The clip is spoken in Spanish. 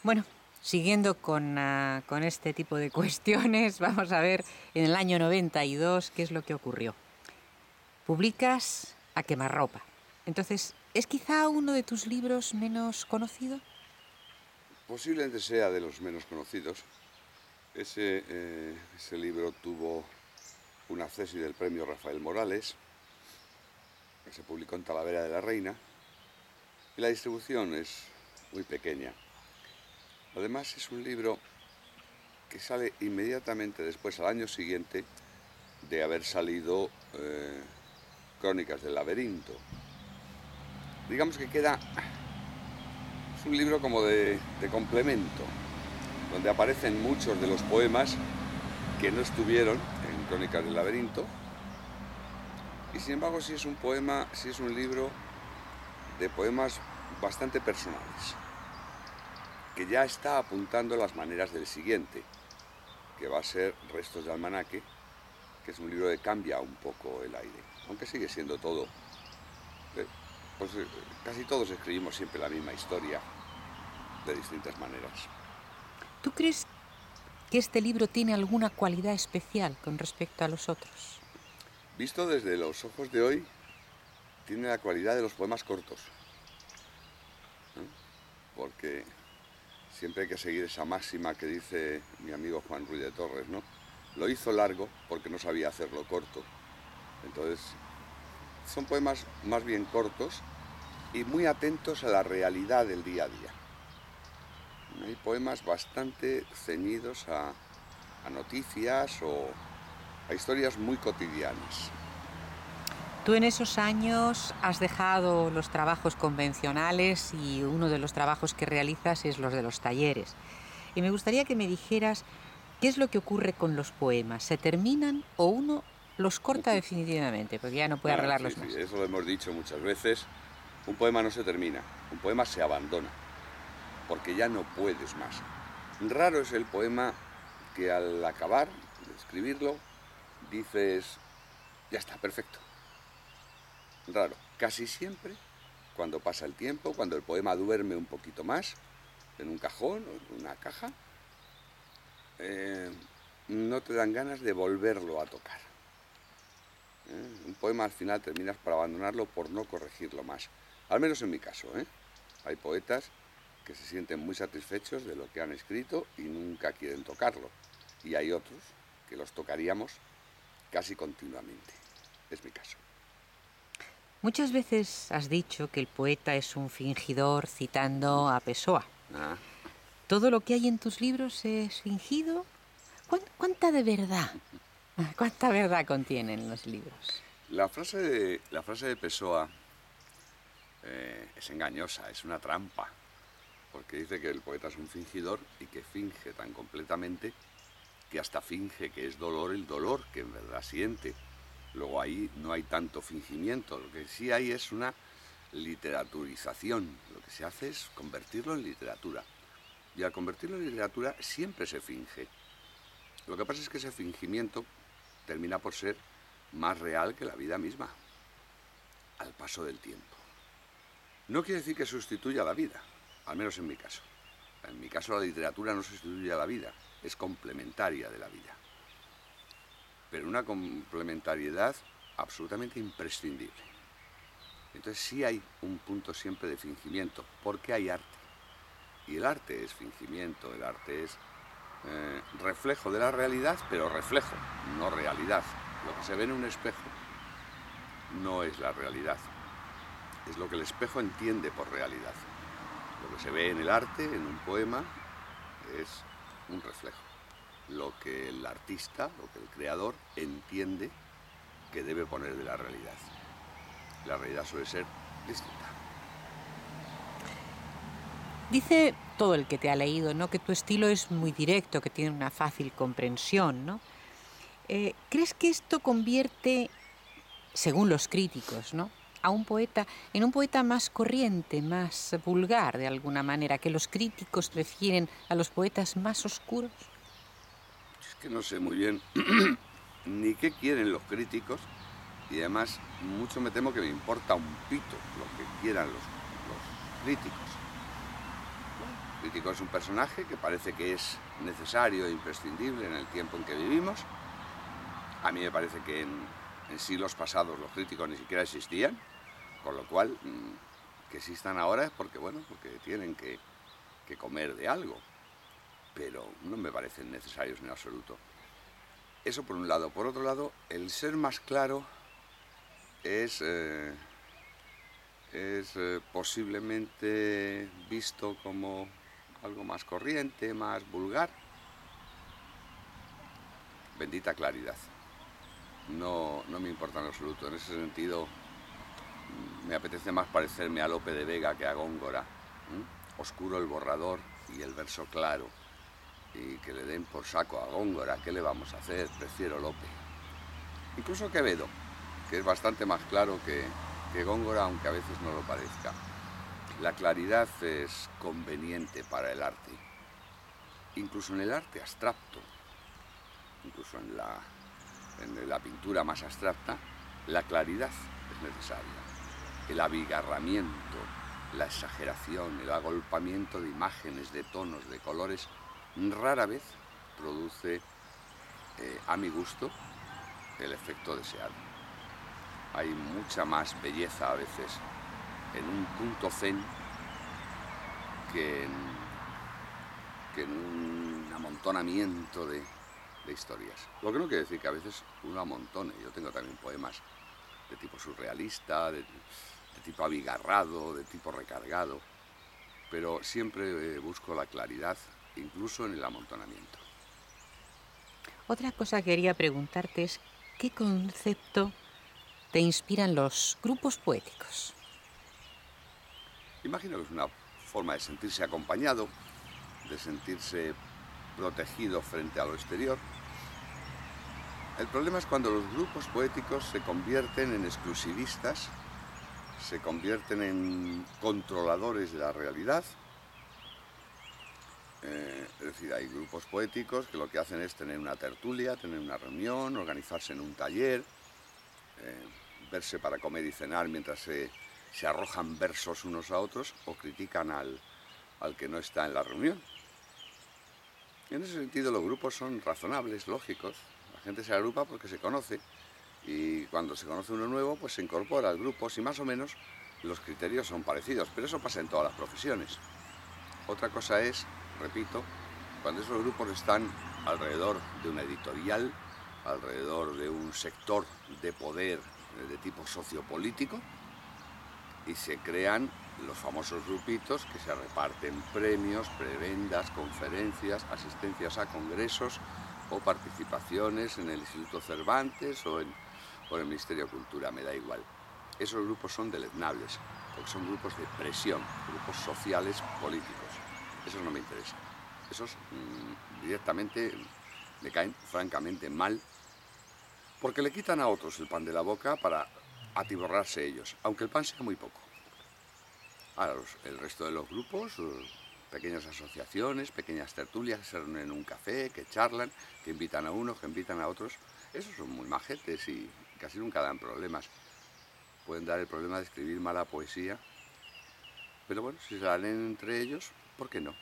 Bueno, siguiendo con este tipo de cuestiones, vamos a ver en el año 92 qué es lo que ocurrió. Publicas A quemarropa. Entonces, ¿es quizá uno de tus libros menos conocido? Posiblemente sea de los menos conocidos. Ese libro tuvo un acceso del premio Rafael Morales, que se publicó en Talavera de la Reina, y la distribución es muy pequeña. Además es un libro que sale inmediatamente después, al año siguiente, de haber salido Crónicas del Laberinto. Digamos que es un libro como de complemento, donde aparecen muchos de los poemas que no estuvieron en Crónicas del Laberinto, y sin embargo sí es un libro de poemas bastante personales, que ya está apuntando las maneras del siguiente, que va a ser Restos de Almanaque, que es un libro que cambia un poco el aire, aunque sigue siendo todo. Pues casi todos escribimos siempre la misma historia, de distintas maneras. ¿Tú crees que este libro tiene alguna cualidad especial con respecto a los otros? Visto desde los ojos de hoy, tiene la cualidad de los poemas cortos, ¿eh? Porque siempre hay que seguir esa máxima que dice mi amigo Juan Ruiz de Torres, ¿no? Lo hizo largo porque no sabía hacerlo corto. Entonces, son poemas más bien cortos y muy atentos a la realidad del día a día. Hay poemas bastante ceñidos a noticias o a historias muy cotidianas. Tú en esos años has dejado los trabajos convencionales y uno de los trabajos que realizas es los de los talleres. Y me gustaría que me dijeras qué es lo que ocurre con los poemas. ¿Se terminan o uno los corta definitivamente? Porque ya no puede Sí, arreglarlos sí, más. eso lo hemos dicho muchas veces. Un poema no se termina, un poema se abandona, porque ya no puedes más. Raro es el poema que al acabar de escribirlo dices, ya está, perfecto. Raro. Casi siempre, cuando pasa el tiempo, cuando el poema duerme un poquito más, en un cajón o en una caja, no te dan ganas de volverlo a tocar. Un poema al final terminas por abandonarlo por no corregirlo más. Al menos en mi caso, ¿eh? Hay poetas que se sienten muy satisfechos de lo que han escrito y nunca quieren tocarlo. Y hay otros que los tocaríamos casi continuamente. Es mi caso. Muchas veces has dicho que el poeta es un fingidor citando a Pessoa. Ah. ¿Todo lo que hay en tus libros es fingido? ¿Cuánta de verdad? ¿Cuánta verdad contienen los libros? La frase de Pessoa es engañosa, es una trampa, porque dice que el poeta es un fingidor y que finge tan completamente que hasta finge que es dolor el dolor que en verdad siente. Luego ahí no hay tanto fingimiento, lo que sí hay es una literaturización. Lo que se hace es convertirlo en literatura. Y al convertirlo en literatura siempre se finge. Lo que pasa es que ese fingimiento termina por ser más real que la vida misma, al paso del tiempo. No quiere decir que sustituya la vida, al menos en mi caso. En mi caso la literatura no sustituye a la vida, es complementaria de la vida. Pero una complementariedad absolutamente imprescindible. Entonces sí hay un punto siempre de fingimiento, porque hay arte. Y el arte es fingimiento, el arte es reflejo de la realidad, pero reflejo, no realidad. Lo que se ve en un espejo no es la realidad, es lo que el espejo entiende por realidad. Lo que se ve en el arte, en un poema, es un reflejo. Lo que el artista, lo que el creador entiende que debe poner de la realidad. La realidad suele ser distinta. Dice todo el que te ha leído, ¿no?, que tu estilo es muy directo, que tiene una fácil comprensión, ¿no? ¿Crees que esto convierte, según los críticos, ¿no?, a un poeta en un poeta más corriente, más vulgar de alguna manera, que los críticos prefieren a los poetas más oscuros? Es que no sé muy bien ni qué quieren los críticos y además mucho me temo que me importa un pito lo que quieran los críticos. crítico es un personaje que parece que es necesario e imprescindible en el tiempo en que vivimos. A mí me parece que en siglos pasados los críticos ni siquiera existían, con lo cual que existan ahora es porque, bueno, porque tienen que comer de algo, pero no me parecen necesarios en absoluto. Eso por un lado. Por otro lado, el ser más claro es posiblemente visto como algo más corriente, más vulgar. Bendita claridad. No me importa en absoluto. En ese sentido, me apetece más parecerme a Lope de Vega que a Góngora. Oscuro el borrador y el verso claro. Y que le den por saco a Góngora. ¿Qué le vamos a hacer? Prefiero Lope. Incluso Quevedo, que es bastante más claro que Góngora, aunque a veces no lo parezca. La claridad es conveniente para el arte. Incluso en el arte abstracto, incluso en la pintura más abstracta, la claridad es necesaria. El abigarramiento, la exageración, el agolpamiento de imágenes, de tonos, de colores, rara vez produce, a mi gusto, el efecto deseado. Hay mucha más belleza a veces en un punto zen que en un amontonamiento de historias. Lo que no quiere decir que a veces uno amontone. Yo tengo también poemas de tipo surrealista, de tipo abigarrado, de tipo recargado, pero siempre busco la claridad, incluso en el amontonamiento. Otra cosa que quería preguntarte es, ¿qué concepto te inspiran los grupos poéticos? Imagino que es una forma de sentirse acompañado, de sentirse protegido frente a lo exterior. El problema es cuando los grupos poéticos se convierten en exclusivistas, se convierten en controladores de la realidad. Es decir, hay grupos poéticos que lo que hacen es tener una tertulia, tener una reunión, organizarse en un taller, verse para comer y cenar mientras se arrojan versos unos a otros o critican al que no está en la reunión. En ese sentido los grupos son razonables, lógicos. La gente se agrupa porque se conoce y cuando se conoce uno nuevo pues se incorpora al grupo y más o menos los criterios son parecidos, pero eso pasa en todas las profesiones. Otra cosa es, repito, cuando esos grupos están alrededor de una editorial, alrededor de un sector de poder de tipo sociopolítico y se crean los famosos grupitos que se reparten premios, prebendas, conferencias, asistencias a congresos o participaciones en el Instituto Cervantes o en el Ministerio de Cultura, me da igual. Esos grupos son deleznables, porque son grupos de presión, grupos sociales políticos. Esos no me interesan. Esos directamente me caen francamente mal, porque le quitan a otros el pan de la boca para atiborrarse ellos, aunque el pan sea muy poco. Ahora, el resto de los grupos, pequeñas asociaciones, pequeñas tertulias que se reúnen en un café, que charlan, que invitan a unos, que invitan a otros, esos son muy majetes y casi nunca dan problemas. Pueden dar el problema de escribir mala poesía, pero bueno, si se la leen entre ellos, ¿por qué no?